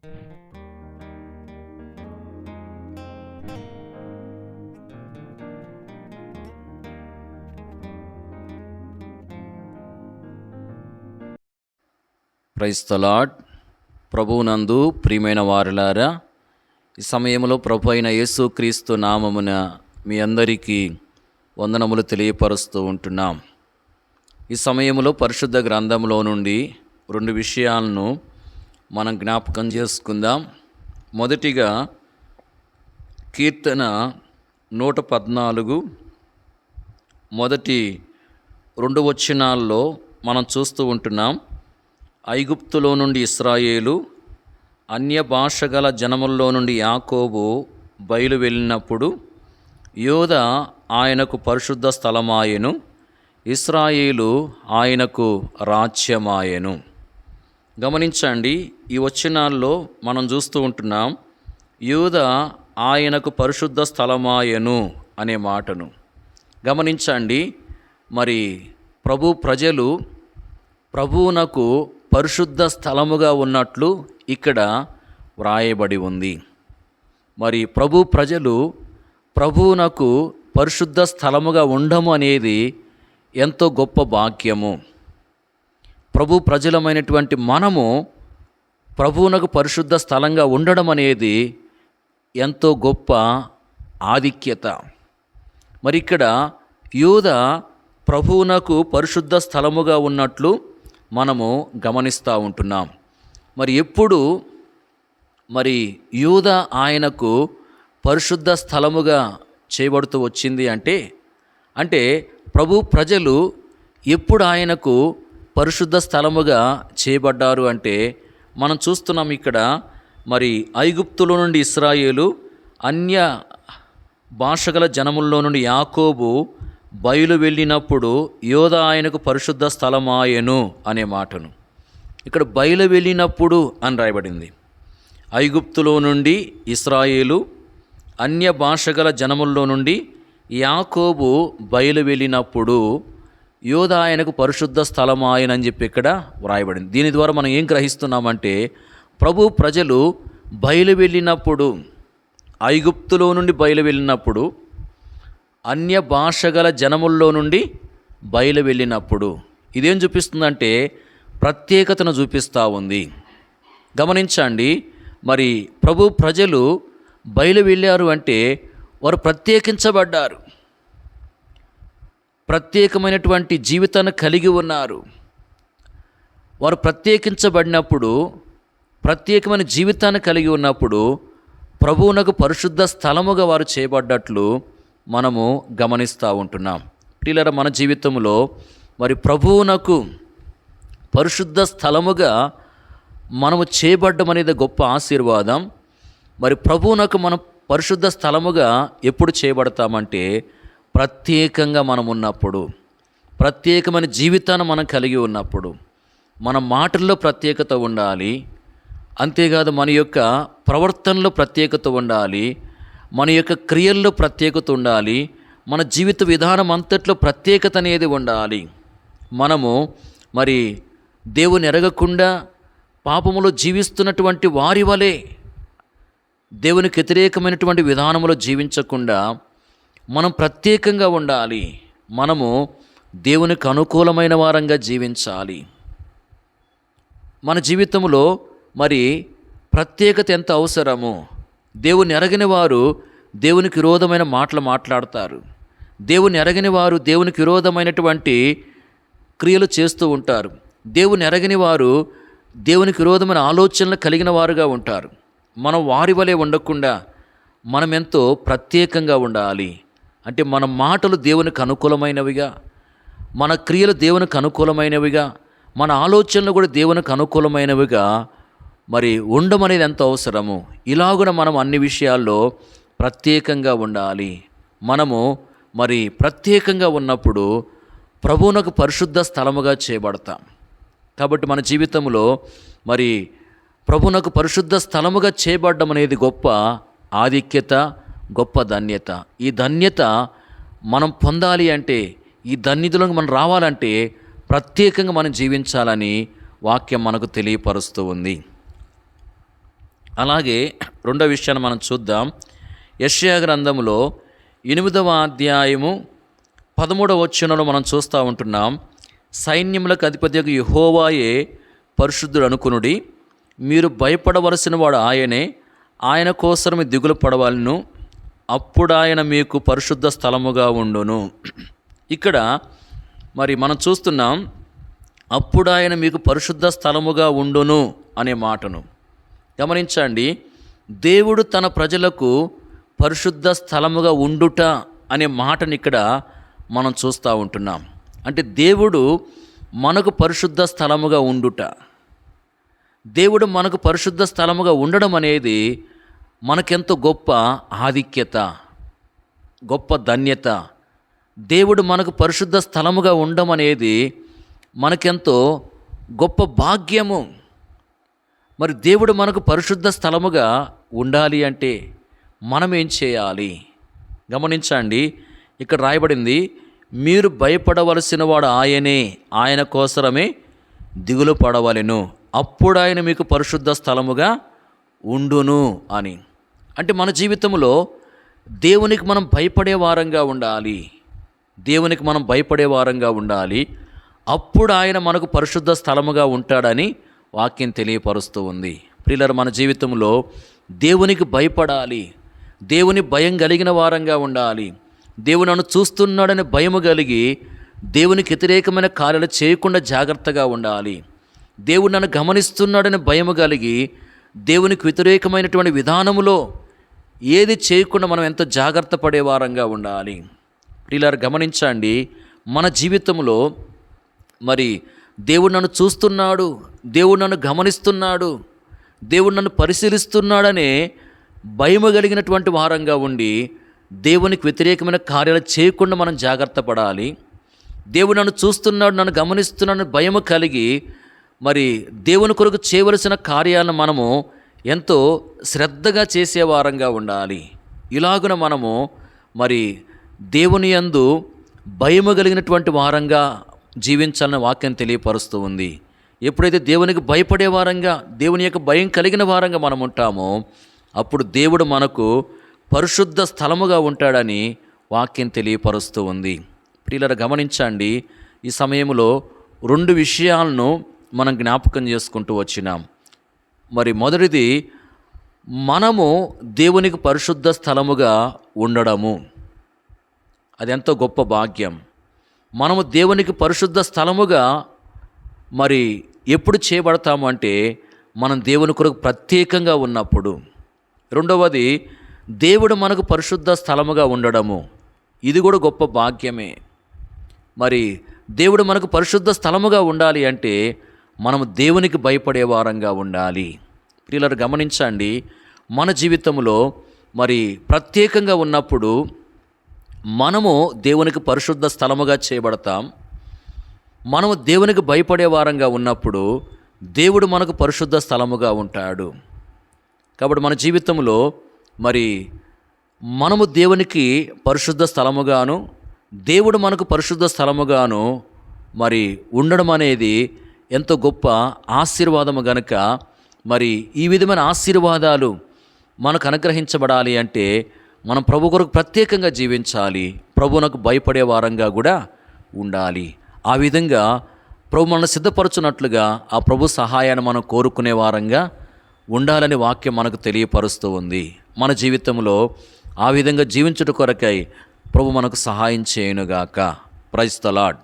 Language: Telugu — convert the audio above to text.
Praise the lord. ప్రభువునందు ప్రియమైన వారలారా, ఈ సమయంలో ప్రభు అయిన యేసుక్రీస్తు నామమున మీ అందరికీ వందనములు తెలియపరుస్తూ ఉంటున్నాం. ఈ సమయంలో పరిశుద్ధ గ్రంథంలో నుండి 2 విషయాలను మనం జ్ఞాపకం చేసుకుందాం. మొదటిగా కీర్తన 114 మొదటి 2 వచనాల్లో మనం చూస్తూ ఉంటున్నాం. ఐగుప్తులో నుండి ఇశ్రాయేలు, అన్య భాష గల జనముల్లో నుండి యాకోబు బయలు వెళ్ళినప్పుడు యోధా ఆయనకు పరిశుద్ధ స్థలమాయెను, ఇశ్రాయేలు ఆయనకు రాజ్యమాయెను. గమనించండి, ఈ వచనాల్లో మనం చూస్తూ ఉంటున్నాం యోధా ఆయనకు పరిశుద్ధ స్థలమాయెను అనే మాటను గమనించండి. మరి ప్రభు ప్రజలు ప్రభువునకు పరిశుద్ధ స్థలముగా ఉన్నట్లు ఇక్కడ వ్రాయబడి ఉంది. మరి ప్రభు ప్రజలు ప్రభువునకు పరిశుద్ధ స్థలముగా ఉండము అనేది ఎంతో గొప్ప భాగ్యము. ప్రభు ప్రజలమైనటువంటి మనము ప్రభువునకు పరిశుద్ధ స్థలంగా ఉండడం అనేది ఎంతో గొప్ప ఆధిక్యత. మరి ఇక్కడ యూదా ప్రభువునకు పరిశుద్ధ స్థలముగా ఉన్నట్లు మనము గమనిస్తూ ఉంటున్నాం. మరి ఎప్పుడు యూదా ఆయనకు పరిశుద్ధ స్థలముగా చేయబడుతూ వచ్చింది అంటే ప్రభు ప్రజలు ఎప్పుడు ఆయనకు పరిశుద్ధ స్థలముగా చేయబడ్డారు అంటే మనం చూస్తున్నాం ఇక్కడ. మరి ఐగుప్తులో నుండి ఇశ్రాయేలు, అన్య భాషగల జనముల్లో నుండి యాకోబు బయలు వెళ్ళినప్పుడు యోధా ఆయనకు పరిశుద్ధ స్థలమాయెను అనే మాటను ఇక్కడ బయలు వెళ్ళినప్పుడు అని రాయబడింది. ఐగుప్తులో నుండి ఇశ్రాయేలు, అన్య భాషగల జనముల్లో నుండి యాకోబు బయలు వెళ్ళినప్పుడు యోధా ఆయనకు పరిశుద్ధ స్థలమాయెనని చెప్పి ఇక్కడ వ్రాయబడింది. దీని ద్వారా మనం ఏం గ్రహిస్తున్నామంటే ప్రభు ప్రజలు బయలు వెళ్ళినప్పుడు, ఐగుప్తులో నుండి బయలు వెళ్ళినప్పుడు, అన్య భాషగల జనముల్లో నుండి బయలు వెళ్ళినప్పుడు ఇదేం చూపిస్తుందంటే ప్రత్యేకతను చూపిస్తూ ఉంది. గమనించండి, మరి ప్రభు ప్రజలు బయలు వెళ్ళారు అంటే వారు ప్రత్యేకించబడ్డారు, ప్రత్యేకమైనటువంటి జీవితాన్ని కలిగి ఉన్నారు. వారు ప్రత్యేకించబడినప్పుడు, ప్రత్యేకమైన జీవితాన్ని కలిగి ఉన్నప్పుడు ప్రభువునకు పరిశుద్ధ స్థలముగా వారు చేయబడ్డట్లు మనము గమనిస్తూ ఉంటున్నాం. ప్రియులారా, మన జీవితంలో మరి ప్రభువునకు పరిశుద్ధ స్థలముగా మనము చేయబడ్డం అనేది గొప్ప ఆశీర్వాదం. మరి ప్రభువునకు మనం పరిశుద్ధ స్థలముగా ఎప్పుడు చేయబడతామంటే ప్రత్యేకంగా మనం ఉన్నప్పుడు, ప్రత్యేకమైన జీవితాన్ని మనం కలిగి ఉన్నప్పుడు. మన మాటల్లో ప్రత్యేకత ఉండాలి, అంతేకాదు మన యొక్క ప్రవర్తనలో ప్రత్యేకత ఉండాలి, మన యొక్క క్రియల్లో ప్రత్యేకత ఉండాలి, మన జీవిత విధానం అంతట్లో ప్రత్యేకత అనేది ఉండాలి. మనము మరి దేవుని ఎరగకుండా పాపములో జీవిస్తున్నటువంటి వారి వలె దేవునికి వ్యతిరేకమైనటువంటి విధానములో జీవించకుండా మనం ప్రత్యేకంగా ఉండాలి. మనము దేవునికి అనుకూలమైన వారంగా జీవించాలి. మన జీవితంలో మరి ప్రత్యేకత ఎంత అవసరమో. దేవుని ఎరగని వారు దేవునికి విరోధమైన మాటలు మాట్లాడతారు. దేవుని ఎరగని వారు దేవునికి విరోధమైనటువంటి క్రియలు చేస్తూ ఉంటారు. దేవుని ఎరగని వారు దేవునికి విరోధమైన ఆలోచనలు కలిగిన వారుగా ఉంటారు. మనం వారి వలె ఉండకుండా మనం ఎంతో ప్రత్యేకంగా ఉండాలి. అంటే మన మాటలు దేవునికి అనుకూలమైనవిగా, మన క్రియలు దేవునికి అనుకూలమైనవిగా, మన ఆలోచనలు కూడా దేవునికి అనుకూలమైనవిగా మరి ఉండమనేది ఎంత అవసరము. ఇలాగున మనం అన్ని విషయాల్లో ప్రత్యేకంగా ఉండాలి. మనము మరి ప్రత్యేకంగా ఉన్నప్పుడు ప్రభువునకు పరిశుద్ధ స్థలముగా చేయబడతాం. కాబట్టి మన జీవితంలో మరి ప్రభువునకు పరిశుద్ధ స్థలముగా చేయబడడం అనేది గొప్ప ఆధిక్యత, గొప్ప ధన్యత. ఈ ధన్యత మనం పొందాలి అంటే, ఈ ధన్యతలోకి మనం రావాలంటే ప్రత్యేకంగా మనం జీవించాలని వాక్యం మనకు తెలియపరుస్తూ ఉంది. అలాగే రెండో విషయాన్ని మనం చూద్దాం. యెషయా గ్రంథంలో 8వ అధ్యాయము 13వ వచనంలో మనం చూస్తూ ఉంటున్నాం. సైన్యములకు అధిపతియగు యెహోవాయే పరిశుద్ధుడు అనుకునుడి, మీరు భయపడవలసిన వాడు ఆయనే, ఆయన కోసమే దిగులు పడవలను, అప్పుడు ఆయన మీకు పరిశుద్ధ స్థలముగా ఉండును. ఇక్కడ మరి మనం చూస్తున్నాం, అప్పుడు ఆయన మీకు పరిశుద్ధ స్థలముగా ఉండును అనే మాటను గమనించండి. దేవుడు తన ప్రజలకు పరిశుద్ధ స్థలముగా ఉండుట అనే మాటని ఇక్కడ మనం చూస్తూ ఉంటున్నాం. అంటే దేవుడు మనకు పరిశుద్ధ స్థలముగా ఉండుట, దేవుడు మనకు పరిశుద్ధ స్థలముగా ఉండడం అనేది మనకెంతో గొప్ప ఆధిక్యత, గొప్ప ధన్యత. దేవుడు మనకు పరిశుద్ధ స్థలముగా ఉండడం అనేది మనకెంతో గొప్ప భాగ్యము. మరి దేవుడు మనకు పరిశుద్ధ స్థలముగా ఉండాలి అంటే మనం ఏం చేయాలి? గమనించండి, ఇక్కడ రాయబడింది, మీరు భయపడవలసిన వాడు ఆయనే, ఆయన కోసమే దిగులు పడవలెను, అప్పుడు ఆయన మీకు పరిశుద్ధ స్థలముగా ఉండును అని. అంటే మన జీవితంలో దేవునికి మనం భయపడే వారంగా ఉండాలి, దేవునికి మనం భయపడే వారంగా ఉండాలి. అప్పుడు ఆయన మనకు పరిశుద్ధ స్థలముగా ఉంటాడని వాక్యం తెలియపరుస్తూ ఉంది. ప్రియులారా, మన జీవితంలో దేవునికి భయపడాలి, దేవుని భయం కలిగిన వారంగా ఉండాలి. దేవుడు నన్ను చూస్తున్నాడని భయము కలిగి దేవునికి వ్యతిరేకమైన కార్యాలు చేయకుండా జాగ్రత్తగా ఉండాలి. దేవుడు నన్ను గమనిస్తున్నాడని భయము కలిగి దేవునికి వ్యతిరేకమైనటువంటి విధానములో ఏది చేయకుండా మనం ఎంత జాగ్రత్త పడే వారంగా ఉండాలి. ప్రియులారా, గమనించండి, మన జీవితంలో మరి దేవుడు నన్ను చూస్తున్నాడు, దేవుడు నన్ను గమనిస్తున్నాడు, దేవుడు నన్ను పరిశీలిస్తున్నాడనే భయము కలిగినటువంటి వారంగా ఉండి దేవునికి వ్యతిరేకమైన కార్యాలు చేయకుండా మనం జాగ్రత్త పడాలి. దేవుడు నన్ను చూస్తున్నాడు, నన్ను గమనిస్తున్నాడని భయము కలిగి మరి దేవుని కొరకు చేయవలసిన కార్యాలను మనము ఎంతో శ్రద్ధగా చేసేవారంగా ఉండాలి. ఇలాగున మనము మరి దేవుని యందు భయము కలిగినటువంటి వారంగా జీవించాలని వాక్యం తెలియపరుస్తూ ఉంది. ఎప్పుడైతే దేవునికి భయపడే వారంగా, దేవుని యొక్క భయం కలిగిన వారంగా మనం ఉంటామో అప్పుడు దేవుడు మనకు పరిశుద్ధ స్థలముగా ఉంటాడని వాక్యం తెలియపరుస్తూ ఉంది. ప్రియులారా, గమనించండి, ఈ సమయంలో 2 విషయాలను మనం జ్ఞాపకం చేసుకుంటూ వచ్చినాం. మరి మొదటిది, మనము దేవునికి పరిశుద్ధ స్థలముగా ఉండడము, అది ఎంతో గొప్ప భాగ్యం. మనము దేవునికి పరిశుద్ధ స్థలముగా మరి ఎప్పుడు చేయబడతాము అంటే మనం దేవుని కొరకు ప్రత్యేకంగా ఉన్నప్పుడు. రెండవది, దేవుడు మనకు పరిశుద్ధ స్థలముగా ఉండడము, ఇది కూడా గొప్ప భాగ్యమే. మరి దేవుడు మనకు పరిశుద్ధ స్థలముగా ఉండాలి అంటే మనము దేవునికి భయపడే వారంగా ఉండాలి. ప్రియులారా, గమనించండి, మన జీవితంలో మరి ప్రత్యేకంగా ఉన్నప్పుడు మనము దేవునికి పరిశుద్ధ స్థలముగా చేయబడతాం. మనము దేవునికి భయపడే వారంగా ఉన్నప్పుడు దేవుడు మనకు పరిశుద్ధ స్థలముగా ఉంటాడు. కాబట్టి మన జీవితంలో మరి మనము దేవునికి పరిశుద్ధ స్థలముగాను, దేవుడు మనకు పరిశుద్ధ స్థలముగాను మరి ఉండడం అనేది ఎంతో గొప్ప ఆశీర్వాదము గనుక మరి ఈ విధమైన ఆశీర్వాదాలు మనకు అనుగ్రహించబడాలి అంటే మనం ప్రభు కొరకు ప్రత్యేకంగా జీవించాలి, ప్రభువునకు భయపడే వారంగా కూడా ఉండాలి. ఆ విధంగా ప్రభు మనల్ని సిద్ధపరచున్నట్లుగా ఆ ప్రభు సహాయాన్ని మనం కోరుకునే వారంగా ఉండాలని వాక్యం మనకు తెలియపరుస్తూ ఉంది. మన జీవితంలో ఆ విధంగా జీవించుట కొరకై ప్రభు మనకు సహాయం చేయునుగాక. Praise the lord.